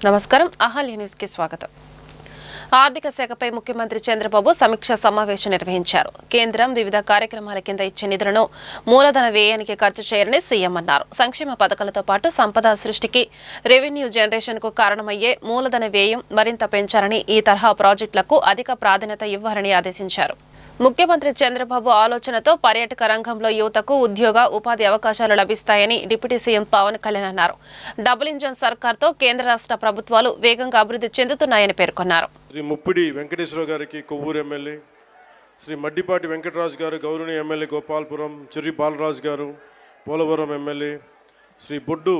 నమస్కారం. అహల్య న్యూస్ కి స్వాగతం. ఆర్థిక శాఖపై ముఖ్యమంత్రి చంద్రబాబు సమీక్ష సమావేశం నిర్వహించారు. కేంద్రం వివిధ కార్యక్రమాల కింద ఇచ్చే నిధులను మూలధన వ్యయానికి ఖర్చు చేయరని సీఎం అన్నారు. సంక్షేమ పథకాలతో పాటు సంపద సృష్టికి, రెవెన్యూ జనరేషన్ కు కారణమయ్యే మూలధన వ్యయం మరింత పెంచాలని, ఈ తరహా ప్రాజెక్టులకు అధిక ప్రాధాన్యత ఇవ్వాలని ఆదేశించారు. ముఖ్యమంత్రి చంద్రబాబు ఆలోచనతో పర్యాటక రంగంలో యువతకు ఉద్యోగ ఉపాధి అవకాశాలు లభిస్తాయని డిప్యూటీ సీఎం పవన్ కళ్యాణ్ అన్నారు. డబుల్ ఇంజన్ సర్కార్తో కేంద్ర రాష్ట్ర ప్రభుత్వాలు వేగంగా అభివృద్ధి చెందుతున్నాయని పేర్కొన్నారు. శ్రీ ముప్పిడి వెంకటేశ్వరరావు గారికి కొవ్వూరు ఎమ్మెల్యే, శ్రీ మడ్డిపాటి వెంకటరాజు గారు గౌరవనీయ MLA Gopalapuram, Chirri Balaraju garu Polavaram MLA, Shri Boddu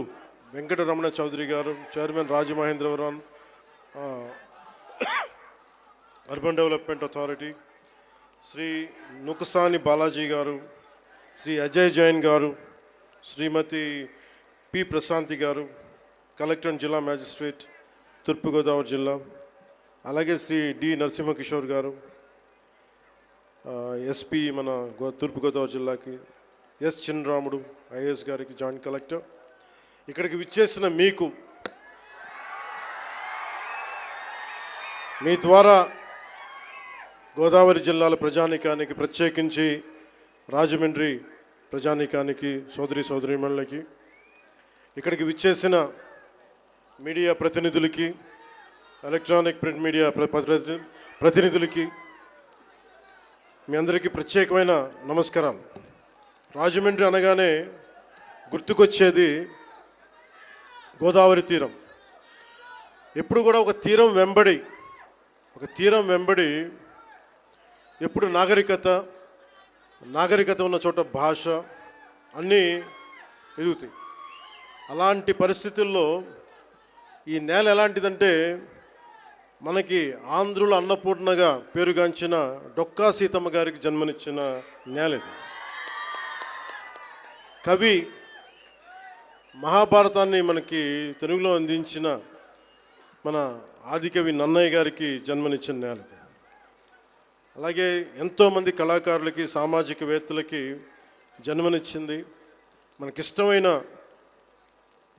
Venkataramana Chowdary garu chairman Rajamahendravaram urban development authority, Shri Nukasani Balaji garu, Shri Ajay Jain garu, Shrimati P Prashanti garu collector and జిల్లా మ్యాజిస్ట్రేట్ తూర్పుగోదావరి జిల్లా, అలాగే శ్రీ డి నరసింహకిషోర్ గారు ఎస్పీ మన తూర్పుగోదావరి జిల్లాకి, ఎస్ చిన్నరాముడు ఐఏఎస్ గారికి జాయింట్ కలెక్టర్, ఇక్కడికి విచ్చేసిన మీకు మీ ద్వారా గోదావరి జిల్లాల ప్రజానీకానికి, ప్రత్యేకించి రాజమండ్రి ప్రజానీకానికి, సోదరీమణులకి, ఇక్కడికి విచ్చేసిన మీడియా ప్రతినిధులకి, ఎలక్ట్రానిక్ ప్రింట్ మీడియా ప్రతినిధులకి మీ అందరికీ ప్రత్యేకమైన నమస్కారాలు. రాజమండ్రి అనగానే గుర్తుకొచ్చేది గోదావరి తీరం. ఎప్పుడు కూడా ఒక తీరం వెంబడి ఎప్పుడు నాగరికత ఉన్న చోట భాష అన్నీ ఎదుగుతాయి. అలాంటి పరిస్థితుల్లో ఈ నేల ఎలాంటిదంటే, మనకి ఆంధ్రుల అన్నపూర్ణగా పేరుగాంచిన డొక్కా సీతమ్మ గారికి జన్మనిచ్చిన నేల ఇది. కవి మహాభారతాన్ని మనకి తెలుగులో అందించిన మన ఆదికవి నన్నయ్య గారికి జన్మనిచ్చిన నేల ఇది. అలాగే ఎంతోమంది కళాకారులకి, సామాజికవేత్తలకి జన్మనిచ్చింది. మనకిష్టమైన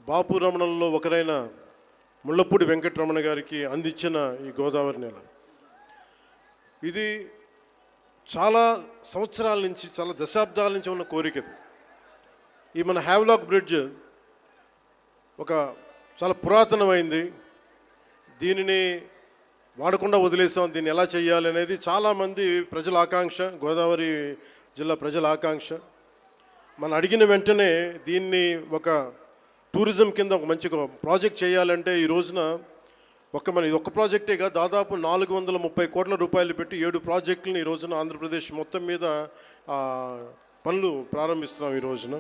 బాపు రమణల్లో ఒకరైన ముళ్ళపూడి వెంకటరమణ గారికి అందించిన ఈ గోదావరి నేల. ఇది చాలా సంవత్సరాల నుంచి, చాలా దశాబ్దాల నుంచి ఉన్న కోరిక. ఈ మన హ్యావ్లాక్ బ్రిడ్జ్ ఒక చాలా పురాతనమైంది. దీనిని వాడకుండా వదిలేసాం. దీన్ని ఎలా చేయాలి అనేది చాలామంది ప్రజల ఆకాంక్ష, గోదావరి జిల్లా ప్రజల ఆకాంక్ష. మనం అడిగిన వెంటనే దీన్ని ఒక టూరిజం కింద ఒక మంచి ప్రాజెక్ట్ చేయాలంటే ఈ రోజున ఇది ఒక్క ప్రాజెక్టేగా దాదాపు 430 కోట్ల రూపాయలు పెట్టి 7 ప్రాజెక్టులను ఈ రోజున ఆంధ్రప్రదేశ్ మొత్తం మీద పనులు ప్రారంభిస్తున్నాం. ఈ రోజున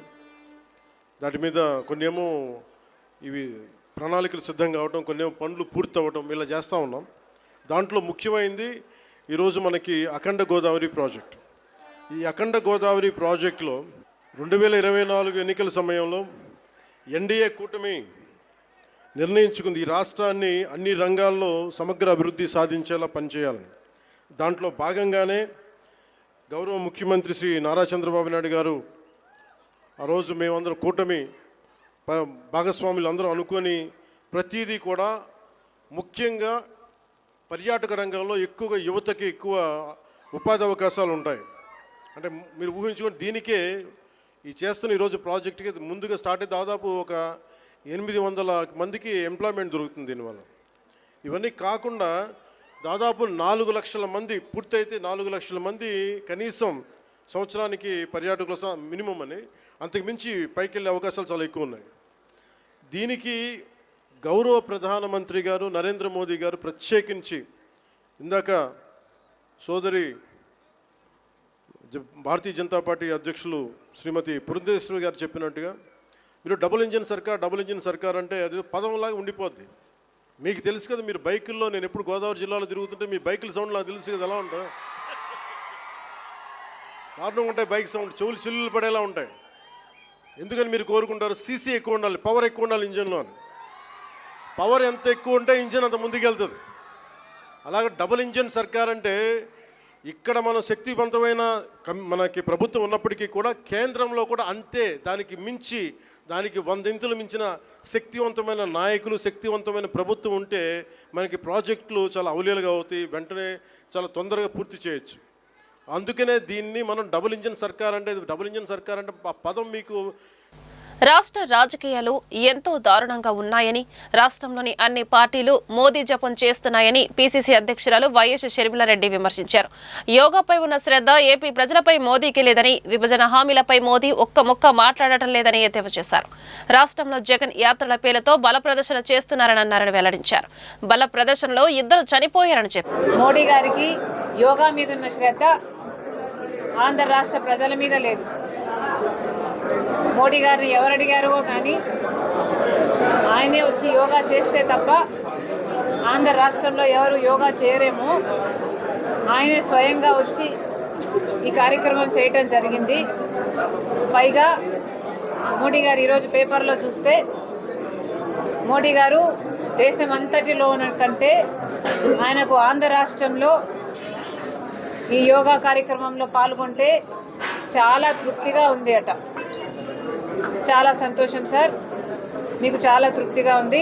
దాటి మీద కొన్ని ఏమో ఇవి ప్రణాళికలు సిద్ధం కావడం, కొన్ని ఏమో పనులు పూర్తి అవ్వడం, ఇలా చేస్తూ ఉన్నాం. దాంట్లో ముఖ్యమైనది ఈరోజు మనకి అఖండ గోదావరి ప్రాజెక్ట్. ఈ అఖండ గోదావరి ప్రాజెక్టులో 2024 ఎన్నికల సమయంలో ఎన్డీఏ కూటమి నిర్ణయించుకుంది ఈ రాష్ట్రాన్ని అన్ని రంగాల్లో సమగ్ర అభివృద్ధి సాధించేలా పనిచేయాలని. దాంట్లో భాగంగానే గౌరవ ముఖ్యమంత్రి శ్రీ నారా చంద్రబాబు నాయుడు గారు ఆ రోజు మేమందరం కూటమి భాగస్వాములు అందరూ అనుకొని ప్రతిదీ కూడా ముఖ్యంగా పర్యాటక రంగంలో ఎక్కువగా యువతకి ఎక్కువ ఉపాధి అవకాశాలు ఉంటాయి. అంటే మీరు ఊహించుకొని దీనికే ఈ చేస్తున్న ఈరోజు ప్రాజెక్టుకి ముందుగా స్టార్ట్ అయితే దాదాపు ఒక 800 మందికి ఎంప్లాయ్మెంట్ దొరుకుతుంది దీనివల్ల. ఇవన్నీ కాకుండా దాదాపు 4 లక్షల మంది, పూర్తయితే 4 లక్షల మంది కనీసం సంవత్సరానికి పర్యాటకుల మినిమం అని, అంతకుమించి పైకి వెళ్ళే అవకాశాలు చాలా ఎక్కువ ఉన్నాయి. దీనికి గౌరవ ప్రధానమంత్రి గారు నరేంద్ర మోదీ గారు ప్రత్యేకించి ఇందాక సోదరి భారతీయ జనతా పార్టీ అధ్యక్షులు శ్రీమతి పురంధేశ్వరి గారు చెప్పినట్టుగా, మీరు డబుల్ ఇంజిన్ సర్కార్ అంటే అది పదంలాగా ఉండిపోద్ది. మీకు తెలుసు కదా, మీరు బైకుల్లో, నేను ఎప్పుడు గోదావరి జిల్లాలో తిరుగుతుంటే మీ బైకుల సౌండ్ నాకు తెలుసు కదా ఎలా ఉంటాయి, దారుణంగా ఉంటాయి. బైక్ సౌండ్ చెవులు చిల్లులు పడేలా ఉంటాయి. ఎందుకని మీరు కోరుకుంటారు? సీసీ ఎక్కువ ఉండాలి, పవర్ ఎక్కువ ఉండాలి ఇంజన్లో అని. పవర్ ఎంత ఎక్కువ ఉంటే ఇంజన్ అంత ముందుకెళ్తుంది. అలాగే డబుల్ ఇంజన్ సర్కార్ అంటే ఇక్కడ మనం శక్తివంతమైన మనకి ప్రభుత్వం ఉన్నప్పటికీ కూడా కేంద్రంలో కూడా అంతే, దానికి మించి దానికి 100 ఇంతులు మించిన శక్తివంతమైన నాయకులు, శక్తివంతమైన ప్రభుత్వం ఉంటే మనకి ప్రాజెక్టులు చాలా అవలీలుగా అవుతాయి, వెంటనే చాలా తొందరగా పూర్తి చేయొచ్చు. అందుకనే దీన్ని మనం డబుల్ ఇంజిన్ సర్కార్ అంటే ఆ పదం మీకు రాష్ట్ర రాజకీయాలు ఎంతో దారుణంగా ఉన్నాయని, రాష్ట్రంలోని అన్ని పార్టీలు మోదీ జపం చేస్తున్నాయని పీసీసీ అధ్యక్షురాలు వైఎస్ షర్మిలారెడ్డి విమర్శించారు. యోగాపై ఉన్న శ్రద్ధ ఏపీ ప్రజలపై మోదీకి లేదని, విభజన హామీలపై మోదీ ఒక్క ముక్క మాట్లాడటం లేదని ఎద్దేవా చేశారు. రాష్ట్రంలో జగన్ యాత్రల పేరుతో బల ప్రదర్శన చేస్తున్నారని అన్నారని వెల్లడించారు. బల ప్రదర్శనలో 2 చనిపోయారని చెప్పారు. మోడీ గారికి యోగా మీద ఉన్న శ్రద్ధ ఆంధ్ర రాష్ట్ర ప్రజల మీద లేదు. మోడీ గారిని ఎవరు అడిగారో కానీ ఆయనే వచ్చి యోగా చేస్తే తప్ప ఆంధ్ర రాష్ట్రంలో ఎవరు యోగా చేయరేమో. ఆయనే స్వయంగా వచ్చి ఈ కార్యక్రమం చేయటం జరిగింది. పైగా మోడీ గారు ఈరోజు పేపర్లో చూస్తే మోడీ గారు దేశం అంతటిలో కంటే ఆయనకు ఆంధ్ర రాష్ట్రంలో ఈ యోగా కార్యక్రమంలో పాల్గొంటే చాలా తృప్తిగా ఉంది అట. చాలా సంతోషం సార్, మీకు చాలా తృప్తిగా ఉంది.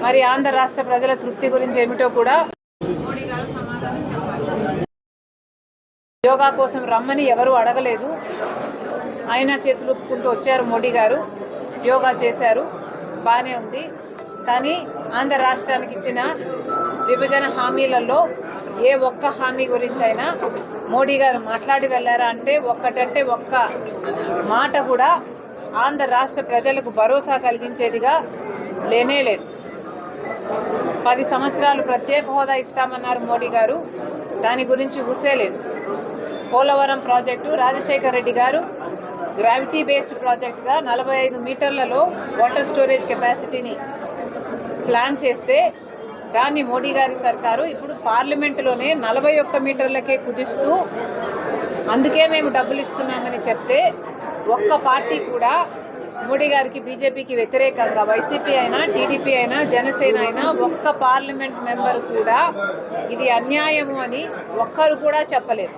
మరి ఆంధ్ర రాష్ట్ర ప్రజల తృప్తి గురించి ఏమిటో కూడా మోడీ గారు సమాధానం చెప్పాలి. యోగా కోసం రమ్మని ఎవరు అడగలేదు, ఆయన చేతులు ఊపుకుంటూ వచ్చారు. మోడీ గారు యోగా చేశారు, బాగానే ఉంది. కానీ ఆంధ్ర రాష్ట్రానికి ఇచ్చిన విభజన హామీలలో ఏ ఒక్క హామీ గురించి అయినా మోడీ గారు మాట్లాడి వెళ్ళారా అంటే ఒక్క మాట కూడా ఆంధ్ర రాష్ట్ర ప్రజలకు భరోసా కలిగించేదిగా లేనే లేదు. 10 సంవత్సరాలు ప్రత్యేక హోదా ఇస్తామన్నారు మోడీ గారు, దాని గురించి ఊసే లేదు. పోలవరం ప్రాజెక్టు రాజశేఖర రెడ్డి గారు గ్రావిటీ బేస్డ్ ప్రాజెక్టుగా 45 మీటర్లలో వాటర్ స్టోరేజ్ కెపాసిటీని ప్లాన్ చేస్తే దాన్ని మోడీ గారి సర్కారు ఇప్పుడు పార్లమెంటులోనే 41 మీటర్లకే కుదిస్తూ అందుకే మేము డబ్బులు ఇస్తున్నామని చెప్తే ఒక్క పార్టీ కూడా మోడీ గారికి, బీజేపీకి వ్యతిరేకంగా వైసీపీ అయినా, టీడీపీ అయినా, జనసేన అయినా ఒక్క పార్లమెంట్ మెంబర్ కూడా ఇది అన్యాయము అని ఒక్కరు కూడా చెప్పలేదు.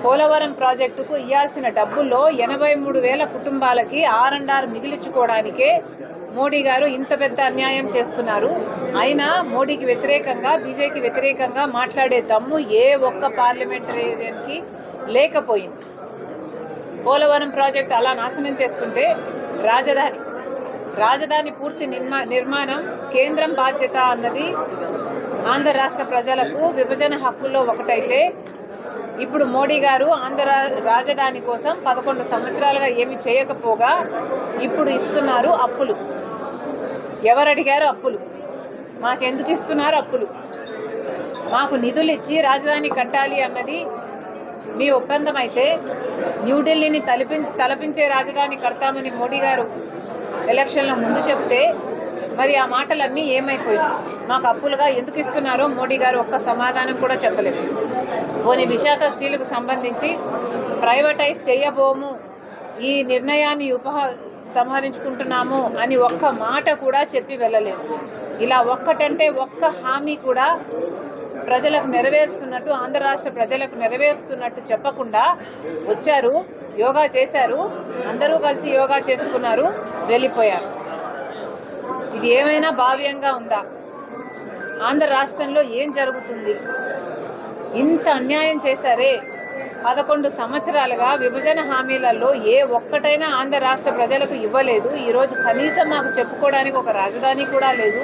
పోలవరం ప్రాజెక్టుకు ఇవ్వాల్సిన డబ్బుల్లో 83,000 కుటుంబాలకి R&R మిగిలించుకోవడానికే మోడీ గారు ఇంత పెద్ద అన్యాయం చేస్తున్నారు. అయినా మోడీకి వ్యతిరేకంగా, బీజేపీకి వ్యతిరేకంగా మాట్లాడే దమ్ము ఏ ఒక్క పార్లమెంటరీయన్కి లేకపోయింది. పోలవరం ప్రాజెక్టు అలా నాశనం చేస్తుంటే రాజధాని పూర్తి నిర్మాణం కేంద్రం బాధ్యత అన్నది ఆంధ్ర రాష్ట్ర ప్రజలకు విభజన హక్కుల్లో ఒకటైతే ఇప్పుడు మోడీ గారు ఆంధ్ర రాజధాని కోసం 11 సంవత్సరాలుగా ఏమి చేయకపోగా ఇప్పుడు ఇస్తున్నారు అప్పులు. ఎవరు అడిగారు అప్పులు? మాకెందుకు ఇస్తున్నారు అప్పులు? మాకు నిధులు ఇచ్చి రాజధాని కట్టాలి అన్నది మీ ఒప్పందం అయితే న్యూఢిల్లీని తలపించే రాజధాని కడతామని మోడీ గారు ఎలక్షన్ల ముందు చెప్తే మరి ఆ మాటలన్నీ ఏమైపోయినాయి? మాకు అప్పులుగా ఎందుకు ఇస్తున్నారో మోడీ గారు ఒక్క సమాధానం కూడా చెప్పలేదు. పోనీ విశాఖ స్టీలుకు సంబంధించి ప్రైవేటైజ్ చేయబోము, ఈ నిర్ణయాన్ని సంహరించుకుంటున్నాము అని ఒక్క మాట కూడా చెప్పి వెళ్ళలేదు. ఇలా ఒక్కటంటే ఒక్క హామీ కూడా ప్రజలకు నెరవేరుస్తున్నట్టు, ఆంధ్ర రాష్ట్ర ప్రజలకు నెరవేరుస్తున్నట్టు చెప్పకుండా వచ్చారు, యోగా చేశారు, అందరూ కలిసి యోగా చేసుకున్నారు, వెళ్ళిపోయారు. ఇది ఏమైనా భావ్యంగా ఉందా? ఆంధ్ర రాష్ట్రంలో ఏం జరుగుతుంది? ఇంత అన్యాయం చేశారే. 11 సంవత్సరాలుగా విభజన హామీలలో ఏ ఒక్కటైనా ఆంధ్ర రాష్ట్ర ప్రజలకు ఇవ్వలేదు. ఈరోజు కనీసం మాకు చెప్పుకోవడానికి ఒక రాజధాని కూడా లేదు,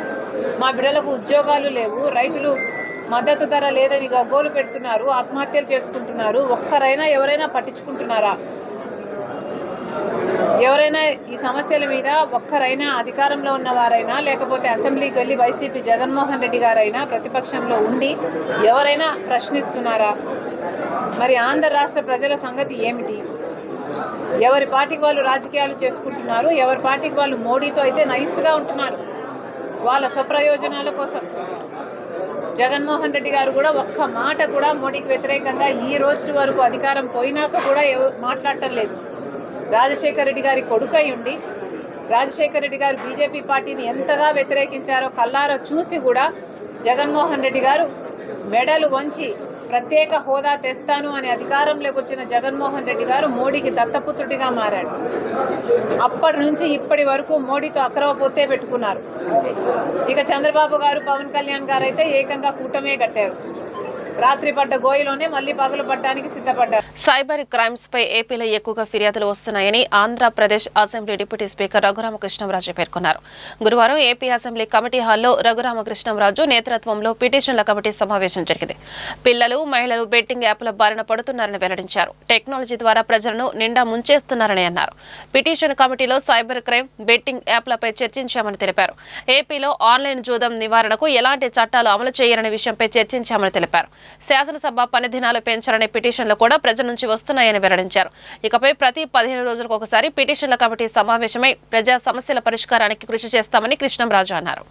మా బిడ్డలకు ఉద్యోగాలు లేవు, రైతులు మద్దతు ధర లేదని గగ్గోలు పెడుతున్నారు, ఆత్మహత్యలు చేసుకుంటున్నారు. ఒక్కరైనా ఎవరైనా పట్టించుకుంటున్నారా? ఎవరైనా ఈ సమస్యల మీద ఒక్కరైనా అధికారంలో ఉన్నవారైనా లేకపోతే అసెంబ్లీకి వెళ్ళి వైసీపీ జగన్మోహన్ రెడ్డి గారైనా ప్రతిపక్షంలో ఉండి ఎవరైనా ప్రశ్నిస్తున్నారా? మరి ఆంధ్ర రాష్ట్ర ప్రజల సంగతి ఏమిటి? ఎవరి పార్టీకి వాళ్ళు రాజకీయాలు చేసుకుంటున్నారు, ఎవరి పార్టీకి వాళ్ళు మోడీతో అయితే నైస్గా ఉంటున్నారు వాళ్ళ స్వప్రయోజనాల కోసం. జగన్మోహన్ రెడ్డి గారు కూడా ఒక్క మాట కూడా మోడీకి వ్యతిరేకంగా ఈ రోజు వరకు అధికారం పోయినాక కూడా మాట్లాడటం లేదు. రాజశేఖర రెడ్డి గారి కొడుకై ఉండి రాజశేఖర రెడ్డి గారు బీజేపీ పార్టీని ఎంతగా వ్యతిరేకించారో కల్లారా చూసి కూడా జగన్మోహన్ రెడ్డి గారు మెడలు వంచి ప్రత్యేక హోదా తెస్తాను అని అధికారంలోకి వచ్చిన జగన్మోహన్ రెడ్డి గారు మోడీకి దత్తపుత్రుడిగా మారాడు. అప్పటి నుంచి ఇప్పటి వరకు మోడీతో అక్రమ పొత్తే పెట్టుకున్నారు. ఇక చంద్రబాబు గారు, పవన్ కళ్యాణ్ గారు అయితే ఏకంగా కూటమే కట్టారు. రాత్రి పడ్డ గోయిలోనే మళ్లీ పగలు పడ్డానికి సిద్ధపడ్డారు. సైబర్ క్రైమ్స్ పై ఏపీలో ఎక్కువగా ఫిర్యాదులు వస్తున్నాయని Andhra Pradesh assembly deputy speaker Raghurama Krishnam Raju పేర్కొన్నారు. గురువారం ఏపీ అసెంబ్లీ కమిటీ హాల్లో రఘురామకృష్ణంరాజు నేతృత్వంలో పిటిషన్ల కమిటీ సమావేశం జరిగింది. పిల్లలు, మహిళలు బెట్టింగ్ యాప్ల బారిన పడుతున్నారని వెల్లడించారు. టెక్నాలజీ ద్వారా ప్రజలను నిండా ముంచేస్తున్నారని అన్నారు. పిటిషన్ కమిటీలో సైబర్ క్రైమ్, బెట్టింగ్ యాప్లపై చర్చించామని తెలిపారు. ఏపీలో ఆన్లైన్ జూదం నివారణకు ఎలాంటి చట్టాలు అమలు చేయాలనే విషయంపై చర్చించామని తెలిపారు. శాసనసభ పని దినాలు పెంచాలనే పిటిషన్లు కూడా ప్రజల నుంచి వస్తున్నాయని వెల్లడించారు. ఇకపై ప్రతి 15 రోజులకు ఒకసారి పిటిషన్ల కమిటీ సమావేశమై ప్రజా సమస్యల పరిష్కారానికి కృషి చేస్తామని కృష్ణంరాజు అన్నారు.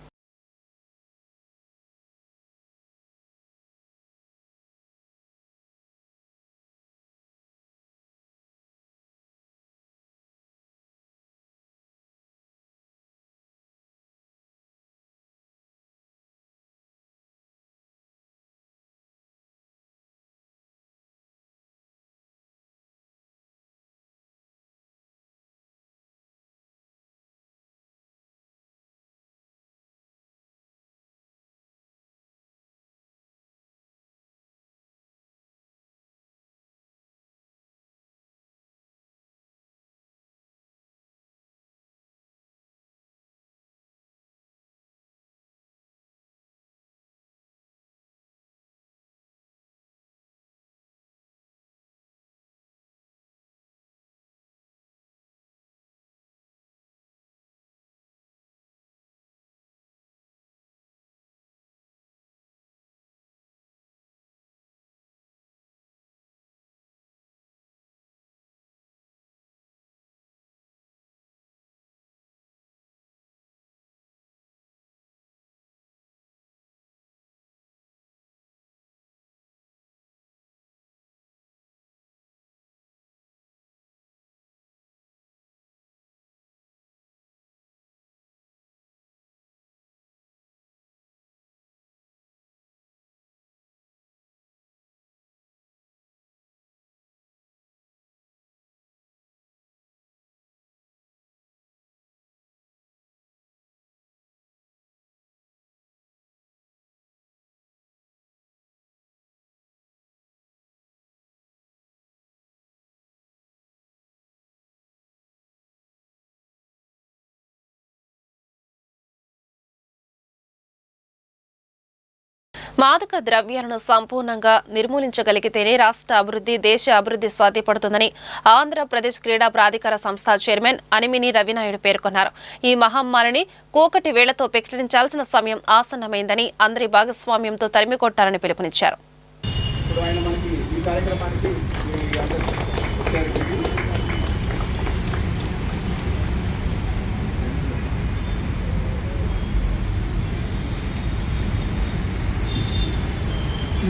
మాదక ద్రవ్యాలను సంపూర్ణంగా నిర్మూలించగలిగితేనే రాష్ట్ర అభివృద్ధి, దేశ అభివృద్ధి సాధ్యపడుతుందని ఆంధ్రప్రదేశ్ క్రీడా ప్రాధికార సంస్థ చైర్మన్ అనిమిని రవినాయుడు పేర్కొన్నారు. ఈ మహమ్మారిని కూకటి వేళ్లతో ప్రకటించాల్సిన సమయం ఆసన్నమైందని అందరి భాగస్వామ్యంతో తరిమికొట్టాలని పిలుపునిచ్చారు.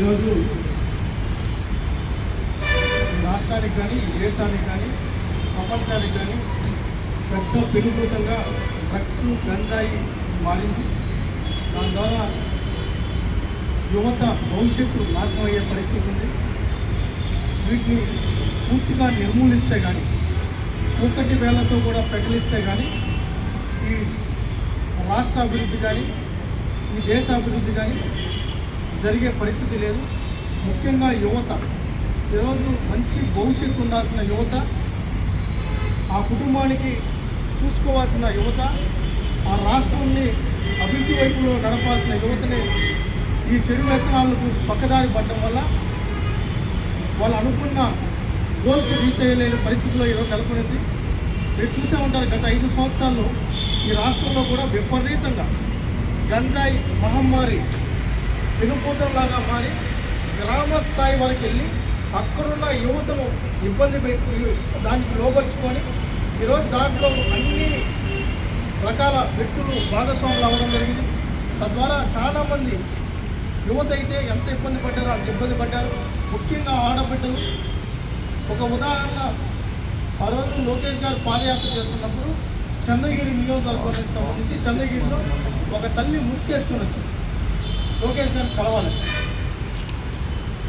ఈరోజు రాష్ట్రానికి కానీ, దేశానికి కానీ, ప్రపంచానికి కానీ పెద్ద పెనుభూతంగా డ్రగ్స్, గంజాయి మారింది. దాని ద్వారా యువత భవిష్యత్తు నాశనం అయ్యే పరిస్థితి ఉంది. వీటిని పూర్తిగా నిర్మూలిస్తే కానీ, ఒక్కటి వేళ్లతో కూడా పెకలిస్తే కానీ ఈ రాష్ట్ర అభివృద్ధి కానీ, ఈ దేశ అభివృద్ధి కానీ జరిగే పరిస్థితి లేదు. ముఖ్యంగా యువత, ఈరోజు మంచి భవిష్యత్తు ఉండాల్సిన యువత, ఆ కుటుంబానికి చూసుకోవాల్సిన యువత, ఆ రాష్ట్రాన్ని అభివృద్ధి వైపులో నడపాల్సిన యువతని ఈ చెడు వ్యసనాలకు పక్కదారి పడడం వల్ల వాళ్ళు అనుకున్న గోల్స్ రీచ్ చేయలేని పరిస్థితిలో ఈరోజు నెలకొనింది. మీరు చూసే ఉంటారు, గత 5 సంవత్సరాల్లో ఈ రాష్ట్రంలో కూడా విపరీతంగా గంజాయి మహమ్మారి వినుపోతంలాగా మారి గ్రామ స్థాయి వరకు వెళ్ళి అక్కడున్న యువతను ఇబ్బంది పెట్టి దానికి లోపరుచుకొని ఈరోజు దాంట్లో అన్ని రకాల వ్యక్తులు భాగస్వాములు అవ్వడం జరిగింది. తద్వారా చాలామంది యువత అయితే ఎంత ఇబ్బంది పడ్డారో అంత ఇబ్బంది పడ్డారు. ముఖ్యంగా ఆడబిడ్డలు. ఒక ఉదాహరణ, ఆ రోజు లోకేష్ గారు పాదయాత్ర చేస్తున్నప్పుడు చంద్రగిరి నియోజకవర్గానికి సంబంధించి చంద్రగిరిలో ఒక తల్లి ముసుకేసుకొని వచ్చింది లోకేష్ గారిని కలవాలి.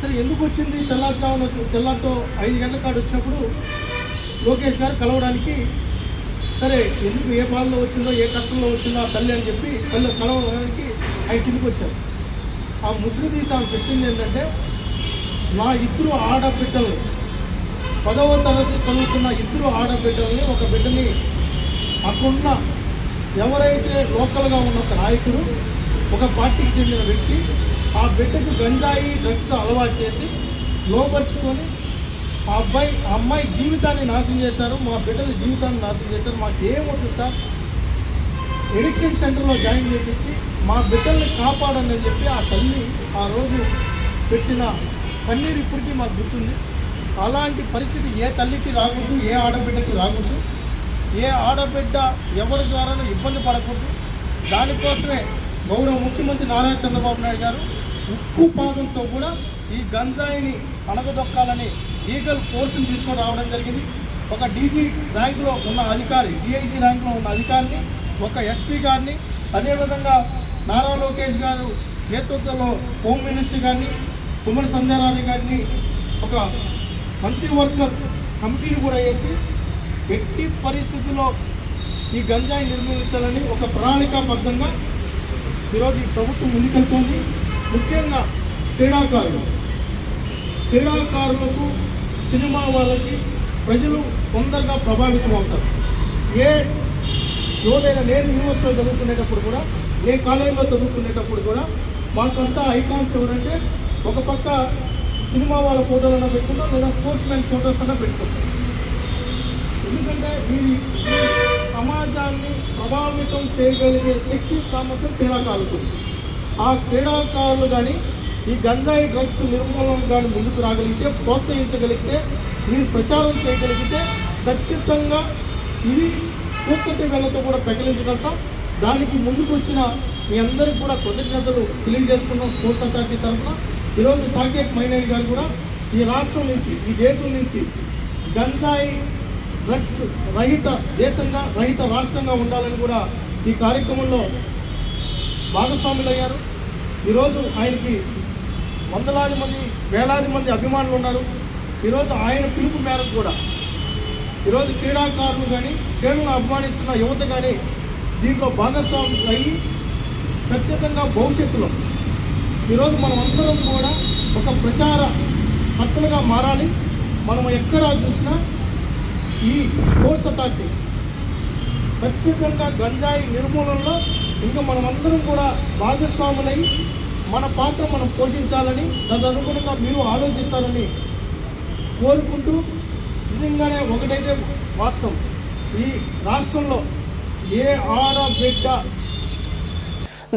సరే ఎందుకు వచ్చింది తెల్లారితో 5 గంటల కాడ వచ్చినప్పుడు లోకేష్ గారు కలవడానికి, సరే ఎందుకు ఏ బాధలో వచ్చిందో ఏ కష్టంలో వచ్చిందో ఆ తల్లి అని చెప్పి కలవడానికి ఆయన కిందకి వచ్చారు. ఆ ముసుగు తీసి ఆమె చెప్పింది ఏంటంటే, నా ఇద్దరు ఆడబిడ్డల్ని 10వ తరగతి చదువుతున్న ఇద్దరు ఆడబిడ్డల్ని, ఒక బిడ్డని అక్కడున్న ఎవరైతే లోకల్గా ఉన్న ఒక నాయకుడు, ఒక పార్టీకి చెందిన వ్యక్తి ఆ బిడ్డకు గంజాయి డ్రగ్స్ అలవాటు చేసి లోపరుచుకొని ఆ అమ్మాయి జీవితాన్ని నాశనం చేశారు, మా బిడ్డల జీవితాన్ని నాశనం చేశారు. మాకు ఏమవుతుంది సార్, ఎడిక్షన్ సెంటర్లో జాయిన్ చేయించి మా బిడ్డల్ని కాపాడండి అని చెప్పి ఆ తల్లి ఆ రోజు పెట్టిన కన్నీరు ఇప్పటికీ మాకు గుర్తుంది. అలాంటి పరిస్థితి ఏ తల్లికి రాకూడదు, ఏ ఆడబిడ్డకి రాకూడదు, ఏ ఆడబిడ్డ ఎవరి ద్వారానూ ఇబ్బంది పడకూడదు. దానికోసమే గౌరవ ముఖ్యమంత్రి నారా చంద్రబాబు నాయుడు గారు ఉక్కు పాదంతో కూడా ఈ గంజాయిని అణగదొక్కాలని లీగల్ ఫోర్స్ని తీసుకొని రావడం జరిగింది. ఒక డీజీ ర్యాంకులో ఉన్న అధికారి, డిఐజీ ర్యాంకులో ఉన్న అధికారిని, ఒక ఎస్పీ గారిని, అదేవిధంగా నారా లోకేష్ గారు నేతృత్వంలో హోమ్ మినిస్ట్రీ గారిని, కుమ్మడి సంధ్యారాణి గారిని ఒక మంత్రివర్గ కమిటీని కూడా వేసి ఎట్టి పరిస్థితుల్లో ఈ గంజాయి నిర్మూలించాలని ఒక ప్రణాళికాబద్ధంగా ఈరోజు ఈ ప్రభుత్వం ముందుకెళ్తోంది. ముఖ్యంగా క్రీడాకారులకు, సినిమా వాళ్ళకి ప్రజలు తొందరగా ప్రభావితం అవుతారు. ఏదైనా నేను యూనివర్సిటీలో చదువుకునేటప్పుడు కూడా, ఏ కాలేజీలో చదువుకునేటప్పుడు కూడా మాకంతా ఐకాన్స్ ఎవరంటే, ఒక పక్క సినిమా వాళ్ళ ఫోటోలన్నా పెట్టుకుంటాం, లేదా స్పోర్ట్స్ మ్యాన్ ఫోటోస్ అన్నా పెట్టుకుంటాం. ఎందుకంటే ఈ సమాజాన్ని ప్రభావితం చేయగలిగే శక్తి సామర్థ్యం క్రీడాకారులకు. ఆ క్రీడాకారులు కానీ ఈ గంజాయి డ్రగ్స్ నిర్మూలన కానీ ముందుకు రాగలిగితే, ప్రోత్సహించగలిగితే, మీరు ప్రచారం చేయగలిగితే ఖచ్చితంగా ఇది పూర్తి వేళతో కూడా ప్రకటించగలుగుతాం. దానికి ముందుకు వచ్చిన మీ అందరికీ కూడా కృతజ్ఞతలు తెలియజేసుకున్నాం. స్పోర్ట్స్ అథారిటీ తరఫున ఈరోజు సాకేత్ మైనారి గారు కూడా ఈ రాష్ట్రం నుంచి, ఈ దేశం నుంచి గంజాయి డ్రగ్స్ రహిత దేశంగా, రహిత రాష్ట్రంగా ఉండాలని కూడా ఈ కార్యక్రమంలో భాగస్వాములయ్యారు. ఈరోజు ఆయనకి వందలాది మంది, వేలాది మంది అభిమానులు ఉన్నారు. ఈరోజు ఆయన పిలుపు మేరకు కూడా ఈరోజు క్రీడాకారులు కానీ, క్రీడలను అభిమానిస్తున్న యువత కానీ దీంట్లో భాగస్వాములు అయ్యి ఖచ్చితంగా భవిష్యత్తులో ఈరోజు మనం అందరం కూడా ఒక ప్రచార హక్కులుగా మారాలి. మనం ఎక్కడా చూసినా ఈ స్పోర్ట్స్ అథారిటీ ఖచ్చితంగా గంజాయి నిర్మూలనలో ఇంకా మనమందరం కూడా భాగస్వాములై మన పాత్ర మనం పోషించాలని, తదనుగుణంగా మీరు ఆలోచిస్తారని కోరుకుంటూ, నిజంగానే ఒకటైతే వాస్తవం, ఈ రాష్ట్రంలో ఏ ఆడబిడ్డ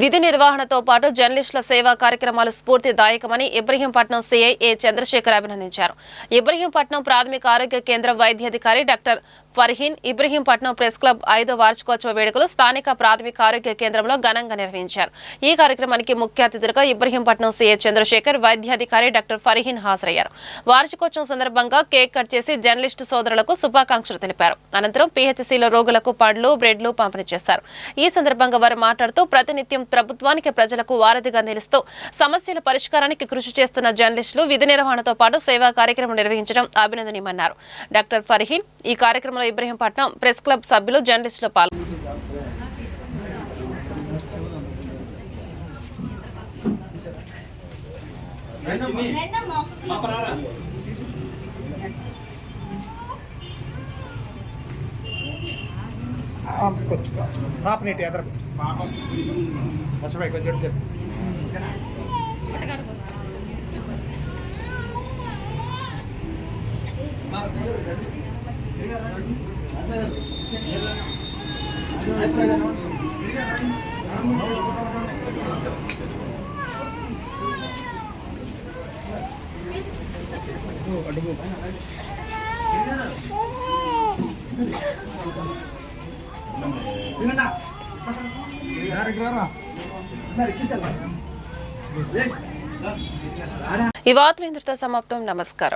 విధి నిర్వహణతో పాటు జర్నలిస్టుల సేవా కార్యక్రమాలు స్ఫూర్తిదాయకమని ఇబ్రహీంపట్నం సీఐ ఏ చంద్రశేఖర్ అభినందించారు. ఇబ్రహీంపట్నం ప్రాథమిక ఆరోగ్య కేంద్ర వైద్యాధికారి doctor Farheen Ibrahimpatnam press club 5వ వార్షికోత్సవ వేడుకలు స్థానిక ప్రాథమిక ఆరోగ్య కేంద్రంలో ఘనంగా నిర్వహించారు. ఈ కార్యక్రమానికి ముఖ్య అతిథులుగా ఇబ్రహీంపట్నం సీఐ చంద్రశేఖర్, వైద్యాధికారి డాక్టర్ ఫర్హీన్ హాజరయ్యారు. వార్షికోత్సవం సందర్భంగా కేక్ కట్ చేసి జర్నలిస్టు సోదరులకు శుభాకాంక్షలు తెలిపారు. అనంతరం పీహెచ్సీలో రోగులకు పండ్లు, బ్రెడ్లు పంపిణీ చేశారు. ఈ సందర్భంగా వారు మాట్లాడుతూ, ప్రతినిత్యం ప్రభుత్వానికి, ప్రజలకు వారధిగా నిలుస్తూ సమస్యల పరిష్కారానికి కృషి చేస్తున్న జర్నలిస్టులు విధి నిర్వహణతో పాటు సేవా కార్యక్రమం నిర్వహించడం అభినందనీయమన్నారు. డాక్టర్ ఫర్హీన్ ఈ కార్యక్రమంలో ఇబ్రహీంపట్నం ప్రెస్ క్లబ్ సభ్యులు, జర్నలిస్టులు పాల్గొన్నారు. ఈ వార్తలు ఇంతటితో సమాప్తం. నమస్కారం.